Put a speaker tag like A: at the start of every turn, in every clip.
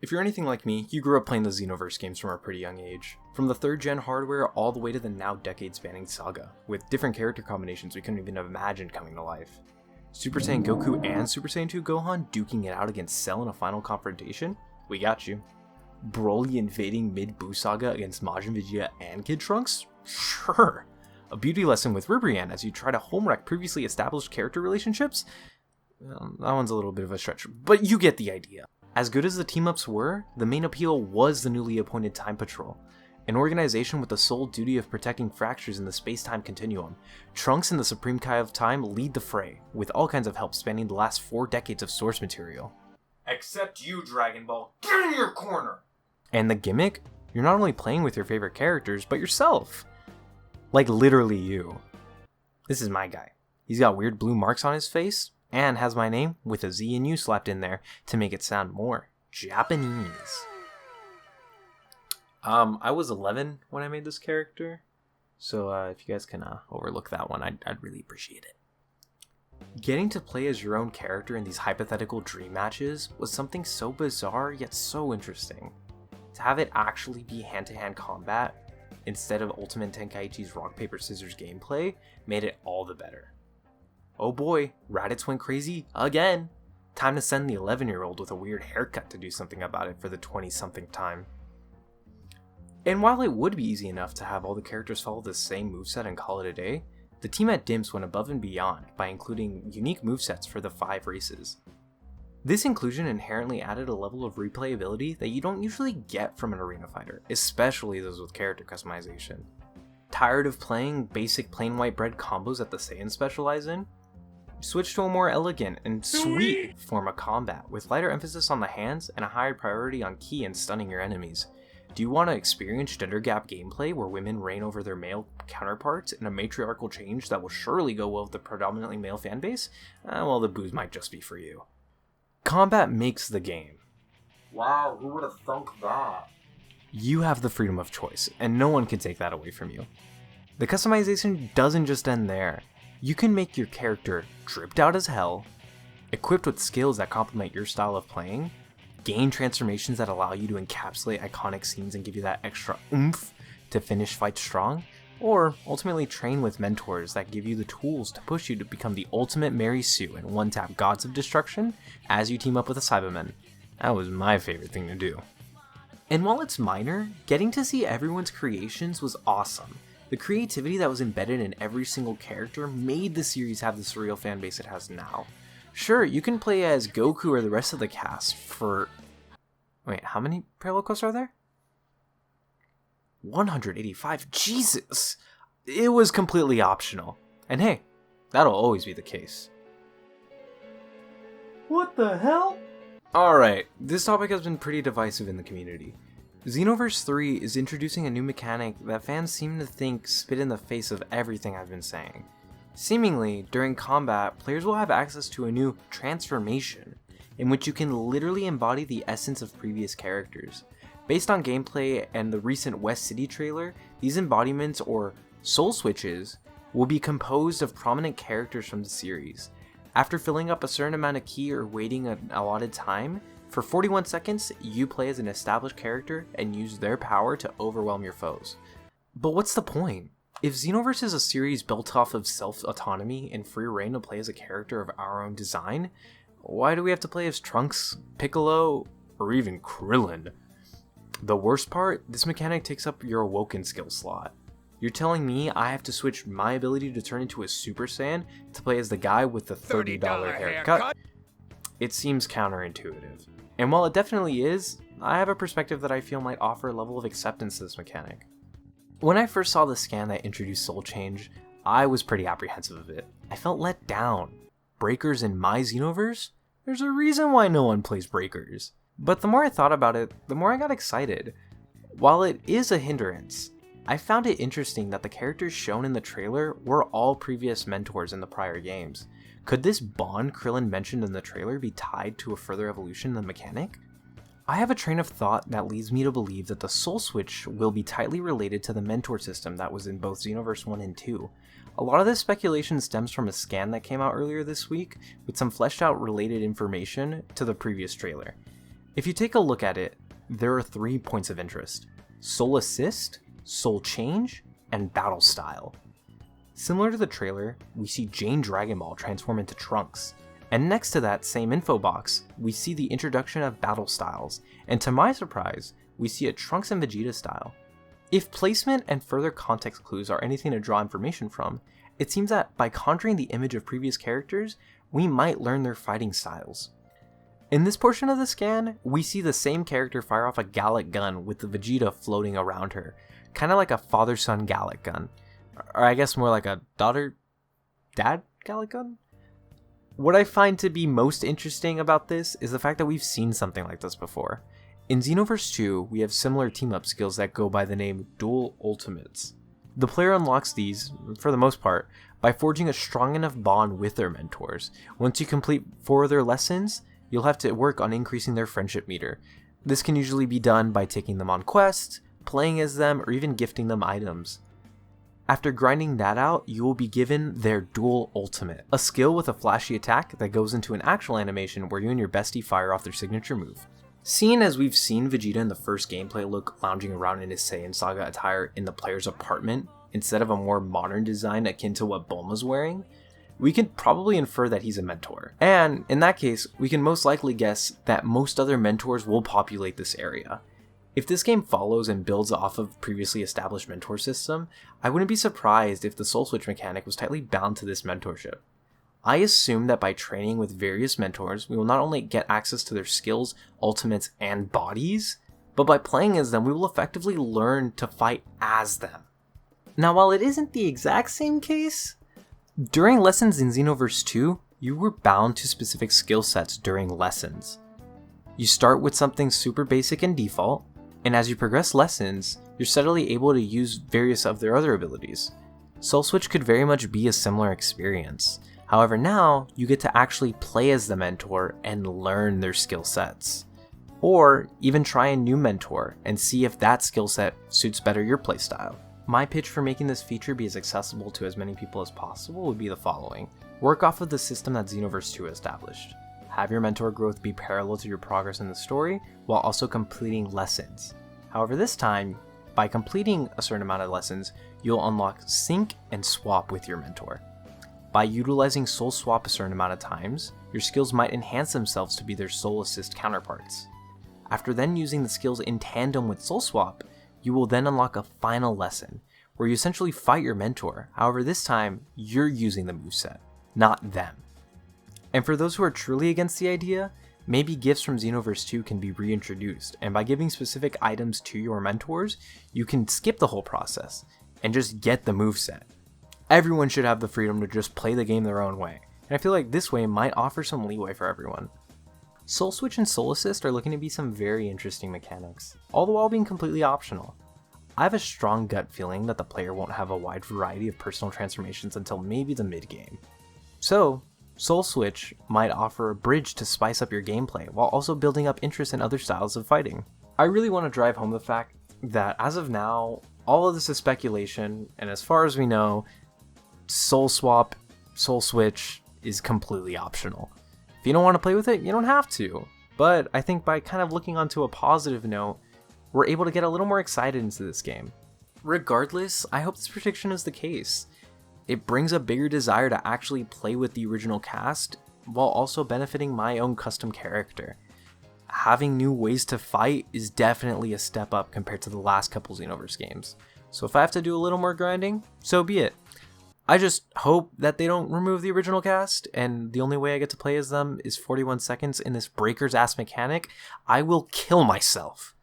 A: If you're anything like me, you grew up playing the Xenoverse games from a pretty young age. From the 3rd gen hardware all the way to the now decade-spanning saga, with different character combinations we couldn't even have imagined coming to life. Super Saiyan Goku and Super Saiyan 2 Gohan duking it out against Cell in a final confrontation? We got you. Broly invading mid-Buu saga against Majin Vegeta and Kid Trunks? Sure. A beauty lesson with Ribrianne as you try to homewreck previously established character relationships? Well, that one's a little bit of a stretch, but you get the idea. As good as the team-ups were, the main appeal was the newly appointed Time Patrol, an organization with the sole duty of protecting fractures in the space-time continuum. Trunks and the Supreme Kai of Time lead the fray, with all kinds of help spanning the last 4 decades of source material. Except you, Dragon Ball, get in your corner! And the gimmick? You're not only playing with your favorite characters, but yourself. Like literally you. This is my guy. He's got weird blue marks on his face, and has my name with a Z and U slapped in there to make it sound more Japanese. I was 11 when I made this character, so if you guys can overlook that one, I'd really appreciate it. Getting to play as your own character in these hypothetical dream matches was something so bizarre yet so interesting. To have it actually be hand-to-hand combat instead of Ultimate Tenkaichi's rock paper scissors gameplay made it all the better. Oh boy, Raditz went crazy again. Time to send the 11-year-old with a weird haircut to do something about it for the 20-something time. And while it would be easy enough to have all the characters follow the same moveset and call it a day, the team at Dimps went above and beyond by including unique movesets for the 5 races. This inclusion inherently added a level of replayability that you don't usually get from an arena fighter, especially those with character customization. Tired of playing basic plain white bread combos that the Saiyans specialize in? Switch to a more elegant and sweet form of combat with lighter emphasis on the hands and a higher priority on ki and stunning your enemies. Do you want to experience gender gap gameplay where women reign over their male counterparts in a matriarchal change that will surely go well with the predominantly male fanbase? Well, the booze might just be for you. Combat makes the game. Wow, who would have thunk that? You have the freedom of choice, and no one can take that away from you. The customization doesn't just end there. You can make your character dripped out as hell, equipped with skills that complement your style of playing, gain transformations that allow you to encapsulate iconic scenes and give you that extra oomph to finish fights strong, or ultimately train with mentors that give you the tools to push you to become the ultimate Mary Sue and one-tap gods of destruction as you team up with the Cybermen. That was my favorite thing to do. And while it's minor, getting to see everyone's creations was awesome. The creativity that was embedded in every single character made the series have the surreal fanbase it has now. Sure, you can play as Goku or the rest of the cast for... Wait, how many parallel quests are there? 185, Jesus! It was completely optional. And hey, that'll always be the case. What the hell? Alright, this topic has been pretty divisive in the community. Xenoverse 3 is introducing a new mechanic that fans seem to think spit in the face of everything I've been saying. Seemingly, during combat, players will have access to a new transformation, in which you can literally embody the essence of previous characters. Based on gameplay and the recent West City trailer, these embodiments, or soul switches, will be composed of prominent characters from the series. After filling up a certain amount of ki or waiting an allotted time, for 41 seconds, you play as an established character and use their power to overwhelm your foes. But what's the point? If Xenoverse is a series built off of self-autonomy and free reign to play as a character of our own design, why do we have to play as Trunks, Piccolo, or even Krillin? The worst part, this mechanic takes up your Awoken skill slot. You're telling me I have to switch my ability to turn into a Super Saiyan to play as the guy with the $30 haircut? It seems counterintuitive. And while it definitely is, I have a perspective that I feel might offer a level of acceptance to this mechanic. When I first saw the scan that introduced Soul Change, I was pretty apprehensive of it. I felt let down. Breakers in my Xenoverse? There's a reason why no one plays Breakers. But the more I thought about it, the more I got excited. While it is a hindrance, I found it interesting that the characters shown in the trailer were all previous mentors in the prior games. Could this bond Krillin mentioned in the trailer be tied to a further evolution in the mechanic? I have a train of thought that leads me to believe that the Soul Switch will be tightly related to the mentor system that was in both Xenoverse 1 and 2. A lot of this speculation stems from a scan that came out earlier this week, with some fleshed out related information to the previous trailer. If you take a look at it, there are 3 points of interest: soul assist, soul change, and battle style. Similar to the trailer, we see Jane Dragon Ball transform into Trunks, and next to that same info box, we see the introduction of battle styles, and to my surprise, we see a Trunks and Vegeta style. If placement and further context clues are anything to draw information from, it seems that by conjuring the image of previous characters, we might learn their fighting styles. In this portion of the scan, we see the same character fire off a Gallic gun with the Vegeta floating around her, kind of like a father-son Gallic gun, or I guess more like a daughter-dad Gallic gun? What I find to be most interesting about this is the fact that we've seen something like this before. In Xenoverse 2, we have similar team-up skills that go by the name Dual Ultimates. The player unlocks these, for the most part, by forging a strong enough bond with their mentors. Once you complete 4 of their lessons, you'll have to work on increasing their friendship meter. This can usually be done by taking them on quests, playing as them, or even gifting them items. After grinding that out, you will be given their Dual Ultimate, a skill with a flashy attack that goes into an actual animation where you and your bestie fire off their signature move. Seeing as we've seen Vegeta in the first gameplay look lounging around in his Saiyan Saga attire in the player's apartment, instead of a more modern design akin to what Bulma's wearing, we can probably infer that he's a mentor. And in that case, we can most likely guess that most other mentors will populate this area. If this game follows and builds off of previously established mentor system, I wouldn't be surprised if the Soul Switch mechanic was tightly bound to this mentorship. I assume that by training with various mentors, we will not only get access to their skills, ultimates, and bodies, but by playing as them, we will effectively learn to fight as them. Now, while it isn't the exact same case, during lessons in Xenoverse 2, you were bound to specific skill sets during lessons. You start with something super basic and default, and as you progress lessons, you're steadily able to use various of their other abilities. Soul Switch could very much be a similar experience. However, now you get to actually play as the mentor and learn their skill sets. Or even try a new mentor and see if that skill set suits better your playstyle. My pitch for making this feature be as accessible to as many people as possible would be the following. Work off of the system that Xenoverse 2 established. Have your mentor growth be parallel to your progress in the story, while also completing lessons. However, this time, by completing a certain amount of lessons, you'll unlock sync and swap with your mentor. By utilizing Soul Swap a certain amount of times, your skills might enhance themselves to be their Soul Assist counterparts. After then using the skills in tandem with Soul Swap, you will then unlock a final lesson, where you essentially fight your mentor. However, this time, you're using the moveset, not them. And for those who are truly against the idea, maybe gifts from Xenoverse 2 can be reintroduced, and by giving specific items to your mentors, you can skip the whole process, and just get the moveset. Everyone should have the freedom to just play the game their own way, and I feel like this way might offer some leeway for everyone. Soul Switch and Soul Assist are looking to be some very interesting mechanics, all the while being completely optional. I have a strong gut feeling that the player won't have a wide variety of personal transformations until maybe the mid-game. So, Soul Switch might offer a bridge to spice up your gameplay, while also building up interest in other styles of fighting. I really want to drive home the fact that as of now, all of this is speculation, and as far as we know, Soul Swap, Soul Switch is completely optional. If you don't want to play with it, you don't have to. But I think by kind of looking onto a positive note, we're able to get a little more excited into this game. Regardless, I hope this prediction is the case. It brings a bigger desire to actually play with the original cast, while also benefiting my own custom character. Having new ways to fight is definitely a step up compared to the last couple Xenoverse games. So if I have to do a little more grinding, so be it. I just hope that they don't remove the original cast, and the only way I get to play as them is 41 seconds in this breaker's ass mechanic. I will kill myself.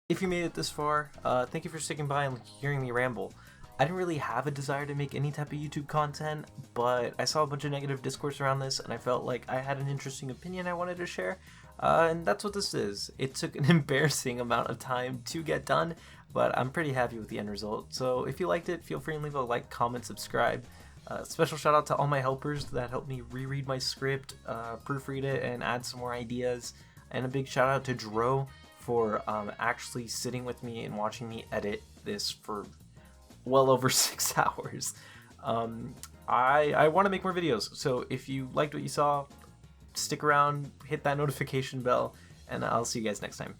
A: If you made it this far, thank you for sticking by and hearing me ramble. I didn't really have a desire to make any type of YouTube content, but I saw a bunch of negative discourse around this, and I felt like I had an interesting opinion I wanted to share, and that's what this is. It took an embarrassing amount of time to get done, but I'm pretty happy with the end result. So if you liked it, feel free and leave a like, comment, subscribe. Special shout out to all my helpers that helped me reread my script, proofread it, and add some more ideas. And a big shout out to Dro for actually sitting with me and watching me edit this for well over 6 hours. I want to make more videos, so if you liked what you saw, stick around, hit that notification bell, and I'll see you guys next time.